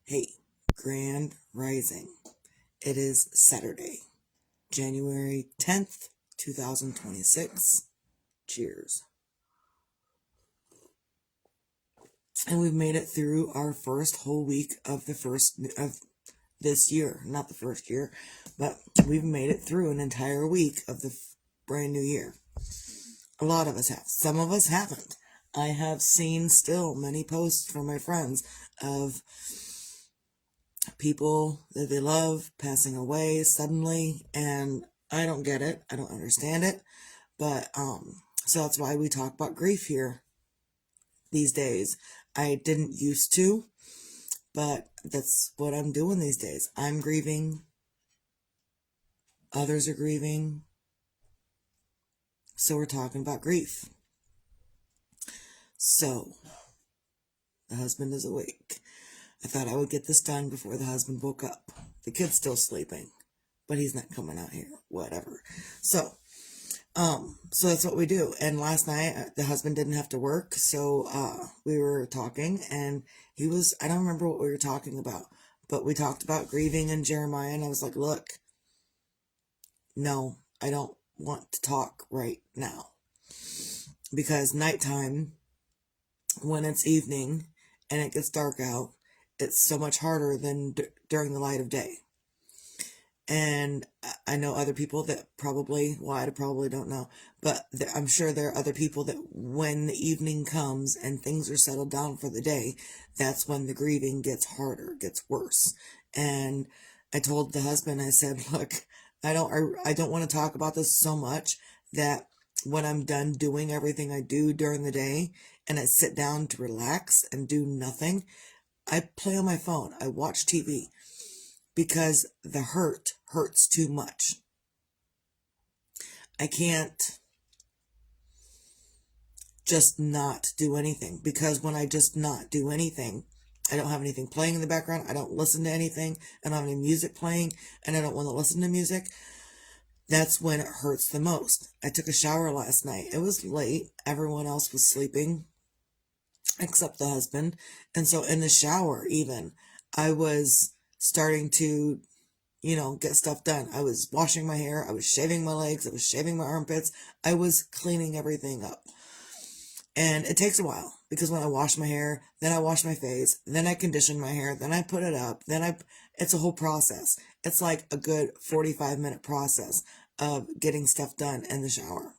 Hey, Grand Rising. It is Saturday, January 10th, 2026. Cheers. And we've made it through our first whole week of this year. Not the first year, but we've made it through an entire week of the brand new year. A lot of us have. Some of us haven't. I have seen still many posts from my friends of people that they love passing away suddenly, and I don't get it. I don't understand it. But so that's why we talk about grief here these days. I didn't used to, but that's what I'm doing these days. I'm grieving. Others are grieving. So we're talking about grief. So the husband is awake. I thought I would get this done before the husband woke up. The kid's still sleeping, but he's not coming out here. Whatever. So that's what we do. And last night, the husband didn't have to work, so we were talking, and I don't remember what we were talking about, but we talked about grieving and Jeremiah, and I was like, look, no, I don't want to talk right now. Because nighttime, when it's evening and it gets dark out, it's so much harder than during the light of day. And I know other people that I probably don't know, but I'm sure there are other people that when the evening comes and things are settled down for the day, that's when the grieving gets harder, gets worse. And I told the husband, I said, look, I don't want to talk about this so much that when I'm done doing everything I do during the day and I sit down to relax and do nothing, I play on my phone, I watch TV. Because the hurt hurts too much. I can't just not do anything. Because when I just not do anything, I don't have anything playing in the background. I don't listen to anything. I don't have any music playing. And I don't want to listen to music. That's when it hurts the most. I took a shower last night. It was late. Everyone else was sleeping. Except the husband. And so in the shower even, I was starting to, get stuff done. I was washing my hair. I was shaving my legs. I was shaving my armpits. I was cleaning everything up. And it takes a while because when I wash my hair, then I wash my face, then I condition my hair, then I put it up, it's a whole process. It's like a good 45-minute process of getting stuff done in the shower.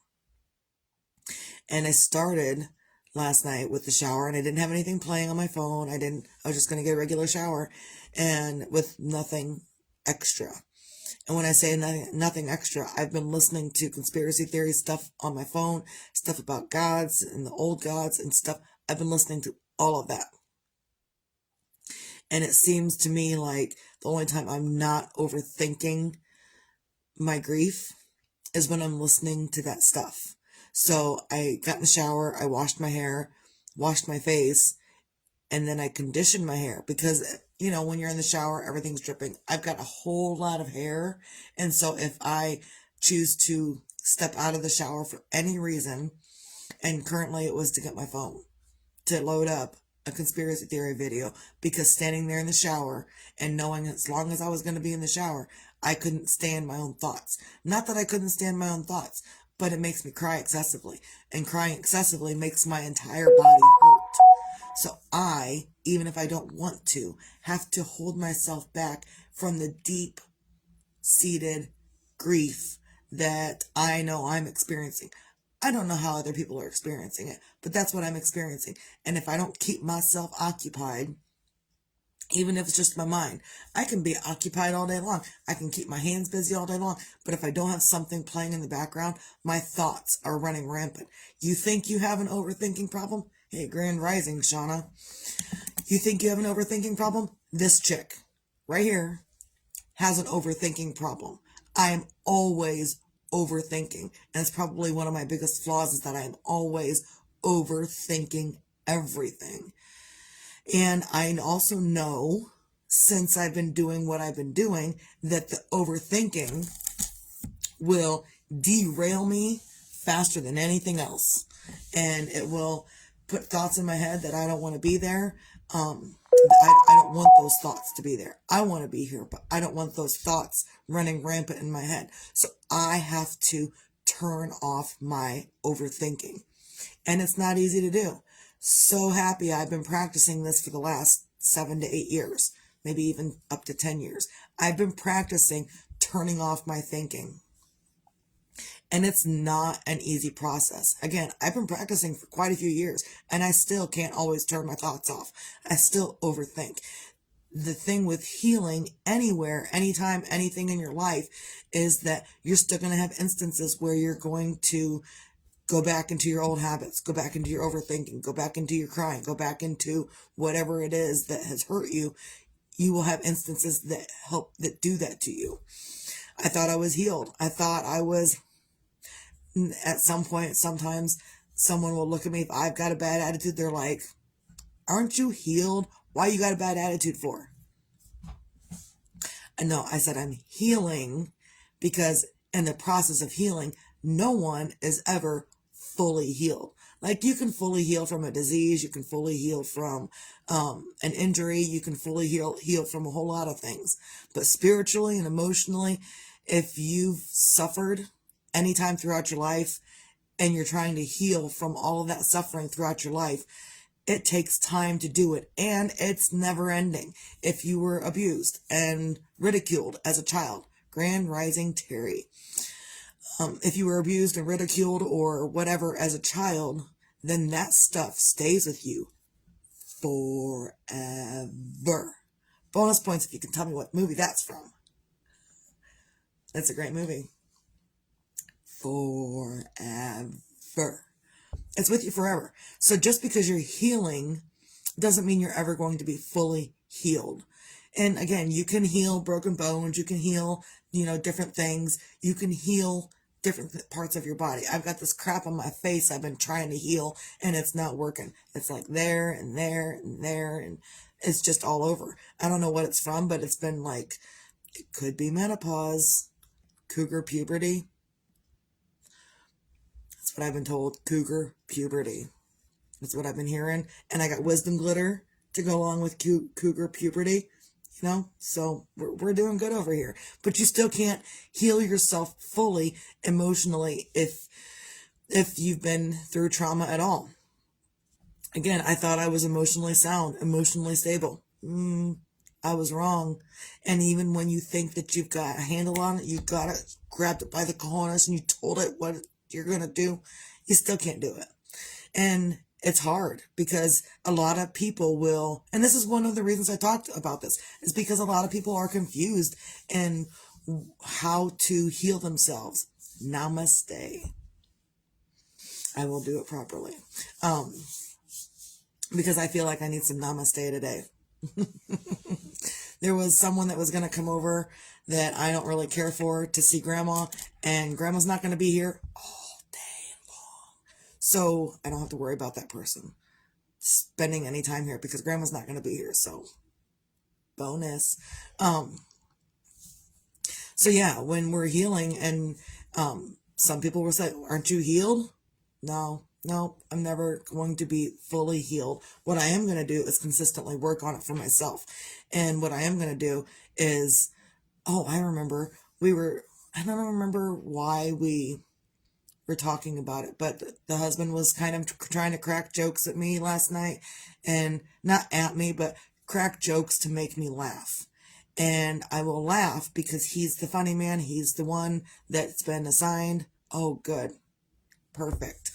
And I started last night with the shower, and I didn't have anything playing on my phone. I was just going to get a regular shower and with nothing extra. And when I say nothing extra, I've been listening to conspiracy theory stuff on my phone, stuff about gods and the old gods and stuff. I've been listening to all of that. And it seems to me like the only time I'm not overthinking my grief is when I'm listening to that stuff. So I got in the shower, I washed my hair, washed my face, and then I conditioned my hair because, when you're in the shower, everything's dripping. I've got a whole lot of hair. And so if I choose to step out of the shower for any reason, and currently it was to get my phone to load up a conspiracy theory video, because standing there in the shower and knowing as long as I was going to be in the shower, I couldn't stand my own thoughts. Not that I couldn't stand my own thoughts, but it makes me cry excessively. And crying excessively makes my entire body hurt. So I, even if I don't want to, have to hold myself back from the deep-seated grief that I know I'm experiencing. I don't know how other people are experiencing it, but that's what I'm experiencing. And if I don't keep myself occupied, even if it's just my mind, I can be occupied all day long. I can keep my hands busy all day long. But if I don't have something playing in the background, my thoughts are running rampant. You think you have an overthinking problem? Hey, Grand Rising, Shauna. You think you have an overthinking problem? This chick right here has an overthinking problem. I am always overthinking. And it's probably one of my biggest flaws is that I am always overthinking everything. And I also know, since I've been doing what I've been doing, that the overthinking will derail me faster than anything else. And it will put thoughts in my head that I don't want to be there. I don't want those thoughts to be there. I want to be here, but I don't want those thoughts running rampant in my head. So I have to turn off my overthinking. And it's not easy to do. So happy I've been practicing this for the last 7 to 8 years, maybe even up to 10 years. I've been practicing turning off my thinking. And it's not an easy process. Again, I've been practicing for quite a few years and I still can't always turn my thoughts off. I still overthink. The thing with healing anywhere, anytime, anything in your life is that you're still going to have instances where you're going to go back into your old habits, go back into your overthinking, go back into your crying, go back into whatever it is that has hurt you. You will have instances that do that to you. I thought I was healed. I thought I was, at some point, sometimes someone will look at me, if I've got a bad attitude, they're like, aren't you healed? Why you got a bad attitude for? And no, I said I'm healing because in the process of healing, no one is ever fully healed. Like you can fully heal from a disease, you can fully heal from an injury, you can fully heal from a whole lot of things. But spiritually and emotionally, if you've suffered anytime throughout your life and you're trying to heal from all of that suffering throughout your life, it takes time to do it, and it's never ending. If you were abused and ridiculed as a child, Grand Rising Terry. If you were abused and ridiculed or whatever as a child, then that stuff stays with you forever. Bonus points if you can tell me what movie that's from. That's a great movie. Forever. It's with you forever. So just because you're healing doesn't mean you're ever going to be fully healed. And again, you can heal broken bones. You can heal, different things. You can heal different parts of your body. I've got this crap on my face I've been trying to heal and it's not working. It's like there and there and there and it's just all over. I don't know what it's from, but it's been like, it could be menopause, cougar puberty. That's what I've been told, cougar puberty. That's what I've been hearing. And I got wisdom glitter to go along with cougar puberty. So we're doing good over here. But you still can't heal yourself fully emotionally if you've been through trauma at all. Again, I thought I was emotionally sound, emotionally stable. I was wrong. And even when you think that you've got a handle on it, you got it, grabbed it by the cojones and you told it what you're going to do, you still can't do it. And it's hard because a lot of people will, and this is one of the reasons I talked about this, is because a lot of people are confused in how to heal themselves. Namaste. I will do it properly. Because I feel like I need some namaste today. There was someone that was going to come over that I don't really care for to see Grandma, and Grandma's not going to be here all day long. So I don't have to worry about that person spending any time here because Grandma's not going to be here. So bonus. So yeah, when we're healing and some people will say, aren't you healed? No, I'm never going to be fully healed. What I am going to do is consistently work on it for myself. And what I am going to do is, I remember I don't remember why we were talking about it, but the husband was kind of trying to crack jokes at me last night, and not at me, but crack jokes to make me laugh. And I will laugh because he's the funny man. He's the one that's been assigned. Oh, good. Perfect.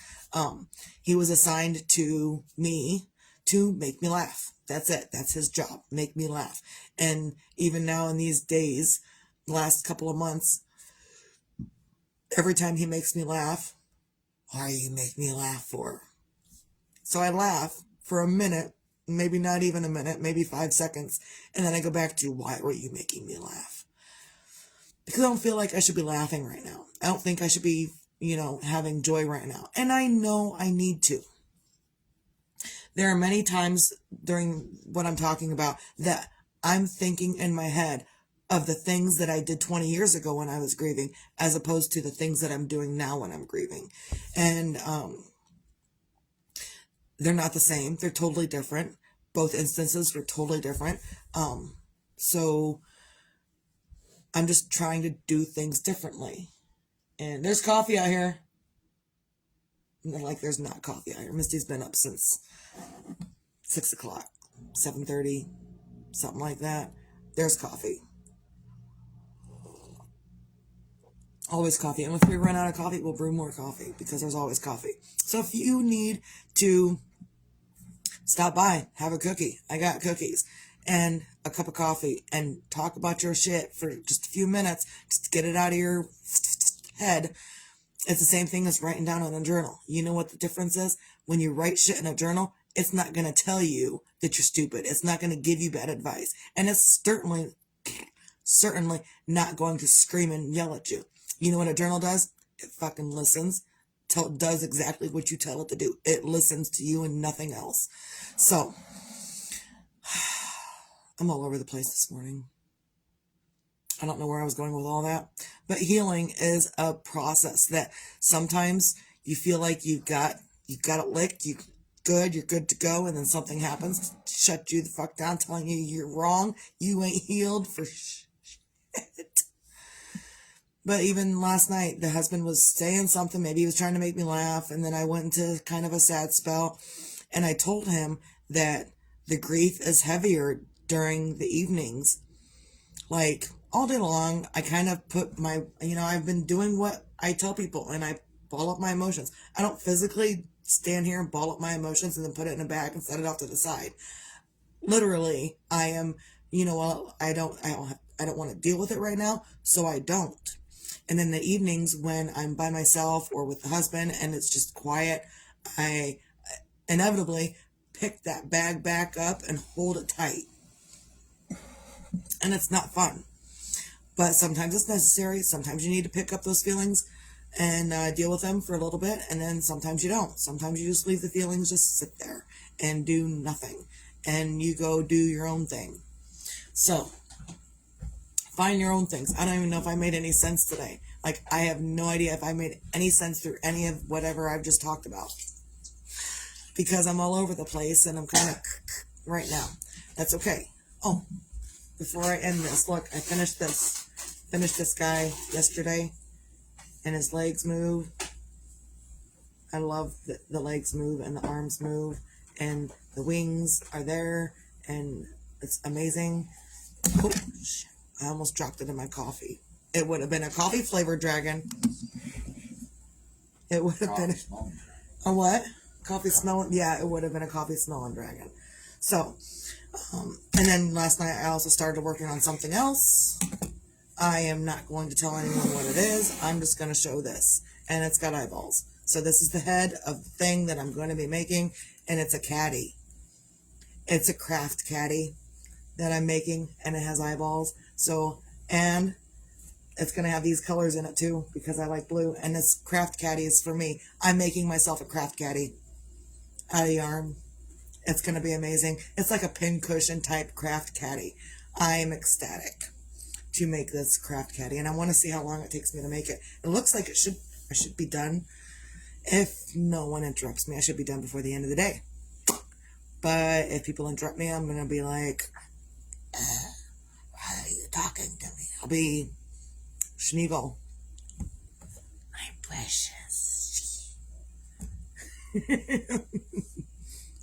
He was assigned to me to make me laugh. That's it. That's his job. Make me laugh. And even now in these days, the last couple of months, every time he makes me laugh, why do you make me laugh for? So I laugh for a minute, maybe not even a minute, maybe 5 seconds. And then I go back to, why were you making me laugh? Because I don't feel like I should be laughing right now. I don't think I should be, having joy right now. And I know I need to. There are many times during what I'm talking about that I'm thinking in my head of the things that I did 20 years ago when I was grieving, as opposed to the things that I'm doing now when I'm grieving. And they're not the same. They're totally different. both instances were totally different. So I'm just trying to do things differently. And there's coffee out here. Like, there's not coffee out here. Misty's been up since 6 o'clock, 7:30, something like that. There's coffee. Always coffee. And if we run out of coffee, we'll brew more coffee because there's always coffee. So if you need to stop by, have a cookie. I got cookies and a cup of coffee, and talk about your shit for just a few minutes, just to get it out of your head. It's the same thing as writing down in a journal. You know what the difference is? When you write shit in a journal, it's not going to tell you that you're stupid. It's not going to give you bad advice. And it's certainly not going to scream and yell at you. You know what a journal does? It fucking listens. Does exactly what you tell it to do. It listens to you and nothing else. So, I'm all over the place this morning. I don't know where I was going with all that. But healing is a process that sometimes you feel like you've got it licked, you're good to go, and then something happens to shut you the fuck down, telling you you're wrong, you ain't healed for shit. But even last night, the husband was saying something, maybe he was trying to make me laugh, and then I went into kind of a sad spell, and I told him that the grief is heavier during the evenings. Like, all day long, I kind of put I've been doing what I tell people, and I ball up my emotions. I don't physically stand here and ball up my emotions and then put it in a bag and set it off to the side. Literally, I am, I don't want to deal with it right now, so I don't. And in the evenings when I'm by myself or with the husband and it's just quiet, I inevitably pick that bag back up and hold it tight. And it's not fun. But sometimes it's necessary. Sometimes you need to pick up those feelings and deal with them for a little bit. And then sometimes you don't. Sometimes you just leave the feelings just sit there and do nothing. And you go do your own thing. So, find your own things. I don't even know if I made any sense today. Like, I have no idea if I made any sense through any of whatever I've just talked about. Because I'm all over the place and I'm kind of right now. That's okay. Oh, before I end this, look, I finished this guy yesterday, and his legs move. I love the legs move and the arms move, and the wings are there, and it's amazing. Oh, shit. I almost dropped it in my coffee. It would have been a coffee flavored dragon. It would have been a what? Coffee smelling? Yeah, it would have been a coffee smelling dragon. So, and then last night I also started working on something else. I am not going to tell anyone what it is. I'm just going to show this. And it's got eyeballs. So this is the head of the thing that I'm going to be making. And it's a caddy. It's a craft caddy that I'm making. And it has eyeballs. So, and it's going to have these colors in it too. Because I like blue. And this craft caddy is for me. I'm making myself a craft caddy out of yarn. It's going to be amazing. It's like a pincushion type craft caddy. I am ecstatic to make this craft caddy, and I want to see how long it takes me to make it. It looks like I should be done. If no one interrupts me, I should be done before the end of the day. But if people interrupt me, I'm going to be like, why are you talking to me? I'll be Schneagle. My precious.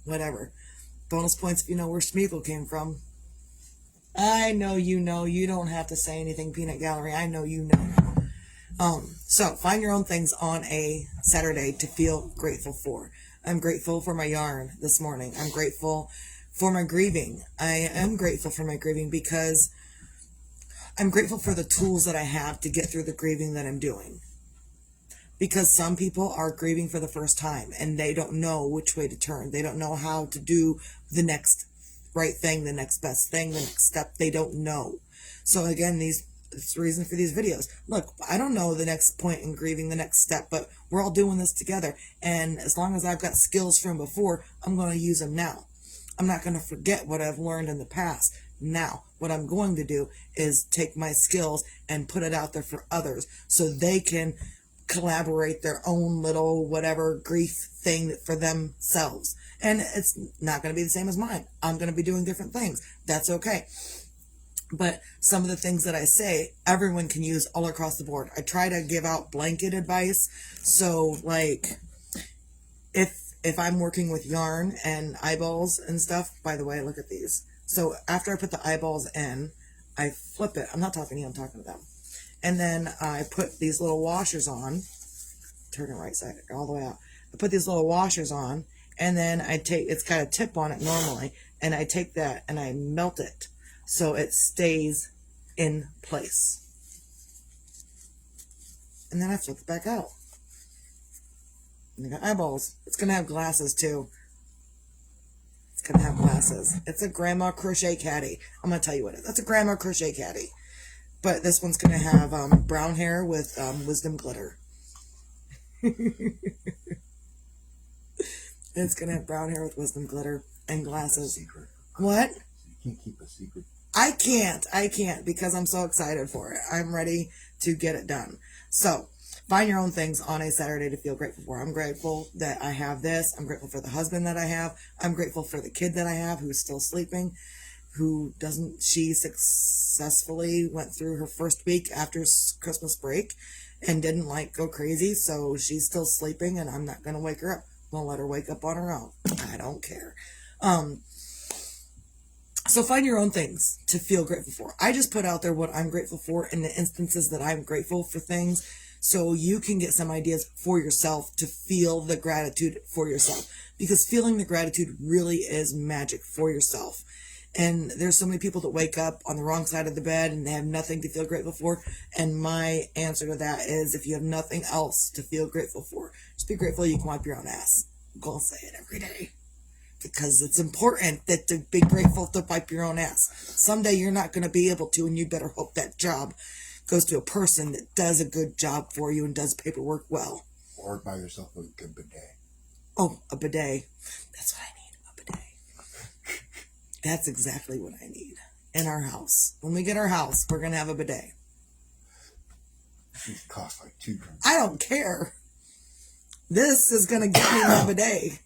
Whatever. Bonus points if you know where Schmeagle came from. I know you know. You don't have to say anything, Peanut Gallery. I know you know. So find your own things on a Saturday to feel grateful for. I'm grateful for my yarn this morning. I'm grateful for my grieving. I am grateful for my grieving because I'm grateful for the tools that I have to get through the grieving that I'm doing. Because some people are grieving for the first time and they don't know which way to turn. They don't know how to do the next right thing, the next best thing, the next step. They don't know. So again, it's the reason for these videos. Look, I don't know the next point in grieving, the next step, but we're all doing this together. And as long as I've got skills from before, I'm going to use them now. I'm not going to forget what I've learned in the past. Now, what I'm going to do is take my skills and put it out there for others so they can collaborate their own little whatever grief thing for themselves. And it's not going to be the same as mine. I'm going to be doing different things. That's okay. But some of the things that I say, everyone can use all across the board. I try to give out blanket advice. So like if I'm working with yarn and eyeballs and stuff, by the way, look at these. So after I put the eyeballs in, I flip it. I'm not talking to you, I'm talking to them. And then I put these little washers on, turn it right side all the way out. I put these little washers on, and then I take, it's got a tip on it normally, and I take that and I melt it so it stays in place. And then I flip it back out. And I got eyeballs. It's going to have glasses too. It's going to have glasses. It's a grandma crochet caddy. I'm going to tell you what it is. That's a grandma crochet caddy. But this one's going to have brown hair with wisdom glitter. It's going to have brown hair with wisdom glitter and glasses. Secret. What? You can't keep a secret. I can't because I'm so excited for it. I'm ready to get it done. So, find your own things on a Saturday to feel grateful for. I'm grateful that I have this. I'm grateful for the husband that I have. I'm grateful for the kid that I have who's still sleeping, she successfully went through her first week after Christmas break and didn't go crazy. So she's still sleeping and I'm not going to wake her up. I'm going to let her wake up on her own. I don't care. So find your own things to feel grateful for. I just put out there what I'm grateful for in the instances that I'm grateful for things, so you can get some ideas for yourself to feel the gratitude for yourself, because feeling the gratitude really is magic for yourself. And there's so many people that wake up on the wrong side of the bed and they have nothing to feel grateful for. And my answer to that is, if you have nothing else to feel grateful for, just be grateful you can wipe your own ass. I'm going to say it every day, because it's important that to be grateful to wipe your own ass. Someday you're not going to be able to, and you better hope that job goes to a person that does a good job for you and does paperwork well. Or buy yourself a good bidet. Oh, a bidet. That's what I need, a bidet. That's exactly what I need in our house. When we get our house, we're going to have a bidet. It costs like $2. I don't care. This is going to get me my bidet.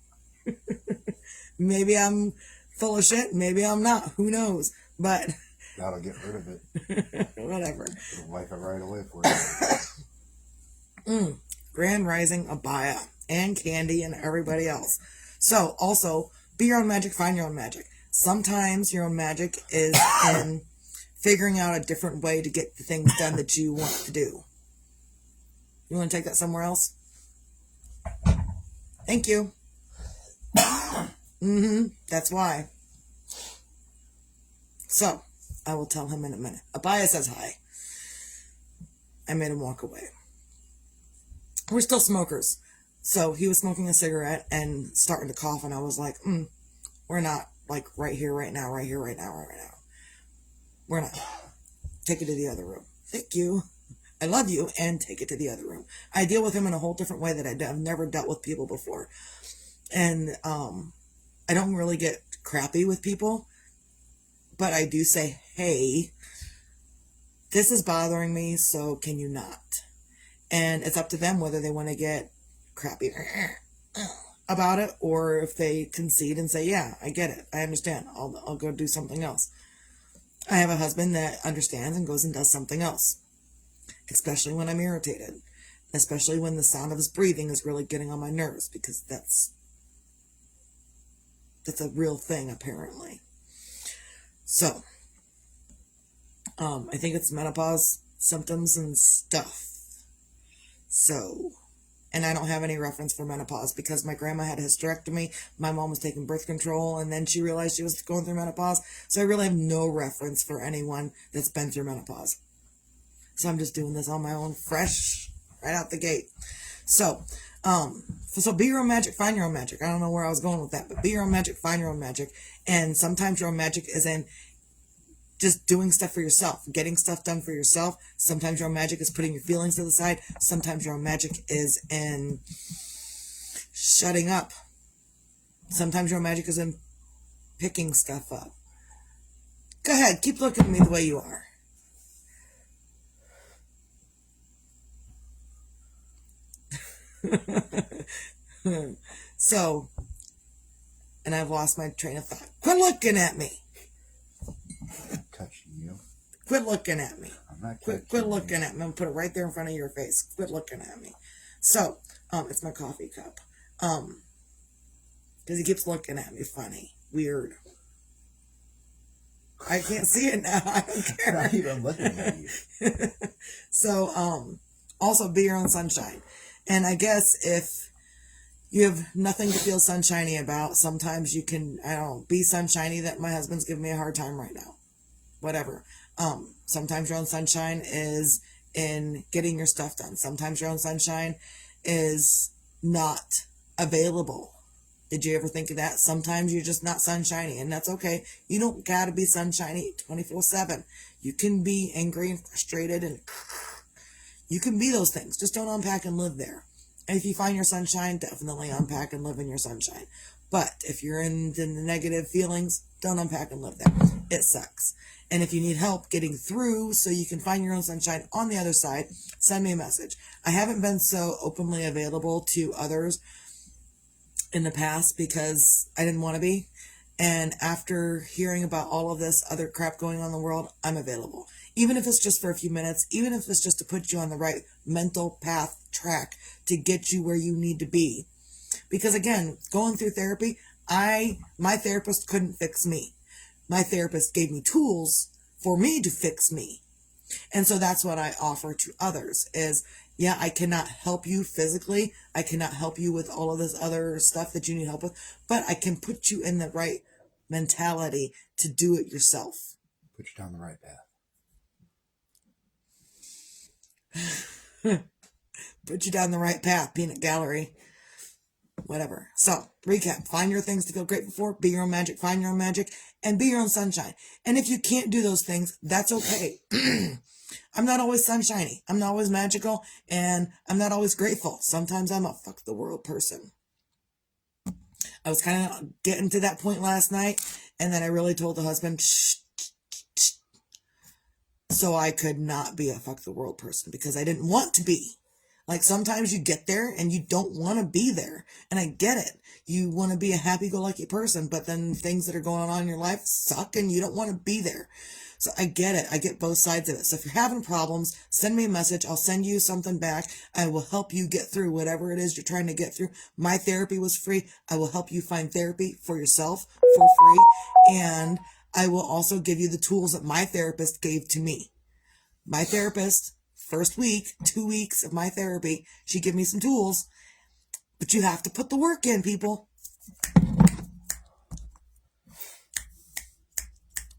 Maybe I'm full of shit. Maybe I'm not. Who knows? But that'll get rid of it. Whatever. It'll wipe it right away for you. Grand Rising Abaya and Candy and everybody else. So also, be your own magic, find your own magic. Sometimes your own magic is in figuring out a different way to get the things done that you want to do. You want to take that somewhere else? Thank you. That's why. So, I will tell him in a minute. Abaya says hi. I made him walk away. We're still smokers. So, he was smoking a cigarette and starting to cough, and I was like, we're not, right here, right now, right here, right now, right now. We're not. Take it to the other room. Thank you. I love you, and take it to the other room. I deal with him in a whole different way that I've never dealt with people before. And, I don't really get crappy with people, but I do say, hey, this is bothering me, so can you not? And it's up to them whether they want to get crappy about it, or if they concede and say, yeah, I get it, I understand, I'll go do something else. I have a husband that understands and goes and does something else, especially when I'm irritated, especially when the sound of his breathing is really getting on my nerves, because that's a real thing, apparently. So, I think it's menopause symptoms and stuff. So, and I don't have any reference for menopause because my grandma had a hysterectomy, my mom was taking birth control, and then she realized she was going through menopause. So I really have no reference for anyone that's been through menopause. So I'm just doing this on my own, fresh, right out the gate. So be your own magic, find your own magic. I don't know where I was going with that, but be your own magic, find your own magic. And sometimes your own magic is in just doing stuff for yourself, getting stuff done for yourself. Sometimes your own magic is putting your feelings to the side. Sometimes your own magic is in shutting up. Sometimes your own magic is in picking stuff up. Go ahead, keep looking at me the way you are. So, and I've lost my train of thought. Quit looking at me. I'm touching you. Quit looking at me. I'm not touching Quit you. looking at me. I'm gonna put it right there in front of your face. Quit looking at me. So, it's my coffee cup. Because he keeps looking at me funny. Weird. I can't see it now. I don't I'm care. not even looking at you. So, also be your own sunshine. And I guess if you have nothing to feel sunshiny about, sometimes you can, I don't know, be sunshiny. That my husband's giving me a hard time right now. Whatever. Sometimes your own sunshine is in getting your stuff done. Sometimes your own sunshine is not available. Did you ever think of that? Sometimes you're just not sunshiny, and that's okay. You don't gotta be sunshiny 24/7. You can be angry and frustrated, and you can be those things. Just don't unpack and live there. And if you find your sunshine, definitely unpack and live in your sunshine. But if you're in the negative feelings, don't unpack and live there. It sucks. And if you need help getting through so you can find your own sunshine on the other side, send me a message. I haven't been so openly available to others in the past because I didn't want to be. And after hearing about all of this other crap going on in the world, I'm available. Even if it's just for a few minutes, even if it's just to put you on the right mental path track to get you where you need to be. Because again, going through therapy, my therapist couldn't fix me. My therapist gave me tools for me to fix me. And so that's what I offer to others is, yeah, I cannot help you physically. I cannot help you with all of this other stuff that you need help with, but I can put you in the right mentality to do it yourself. Put you down the right path. Put you down the right path, peanut gallery. Whatever. So, recap. Find your things to feel grateful for. Be your own magic. Find your own magic. And be your own sunshine. And if you can't do those things, that's okay. I'm not always sunshiny. I'm not always magical. And I'm not always grateful. Sometimes I'm a fuck the world person. I was kind of getting to that point last night. And then I really told the husband, shh, so I could not be a fuck the world person because I didn't want to be. Like sometimes you get there and you don't want to be there. And I get it. You want to be a happy-go-lucky person, but then things that are going on in your life suck and you don't want to be there. So I get it. I get both sides of it. So if you're having problems, send me a message. I'll send you something back. I will help you get through whatever it is you're trying to get through. My therapy was free. I will help you find therapy for yourself for free. And I will also give you the tools that my therapist gave to me. My therapist, first week, 2 weeks of my therapy, she gave me some tools, but you have to put the work in, people.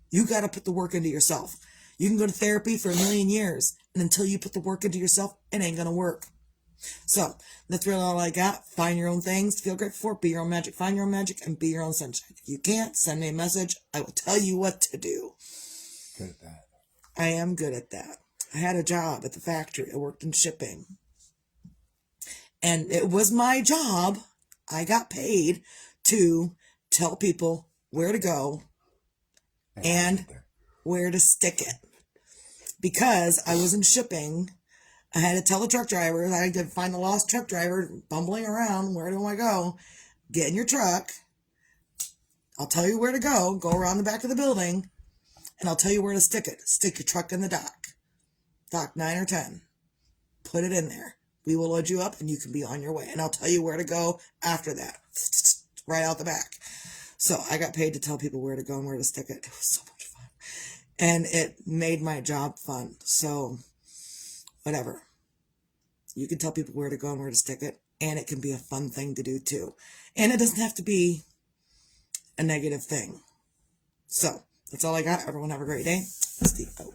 You got to put the work into yourself. You can go to therapy for 1,000,000 years, and until you put the work into yourself, it ain't going to work. So that's really all I got. Find your own things to feel grateful for. Be your own magic. Find your own magic and be your own sunshine. If you can't, send me a message. I will tell you what to do. Good at that. I am good at that. I had a job at the factory. I worked in shipping. And it was my job. I got paid to tell people where to go and where to stick it. Because I was in shipping, I had to tell the truck drivers, I had to find the lost truck driver bumbling around. Where do I go? Get in your truck. I'll tell you where to go. Go around the back of the building. And I'll tell you where to stick it. Stick your truck in the dock. Dock 9 or 10. Put it in there. We will load you up and you can be on your way. And I'll tell you where to go after that. Right out the back. So I got paid to tell people where to go and where to stick it. It was so much fun. And it made my job fun. So whatever. You can tell people where to go and where to stick it. And it can be a fun thing to do too. And it doesn't have to be a negative thing. So that's all I got. Everyone have a great day. Steve out.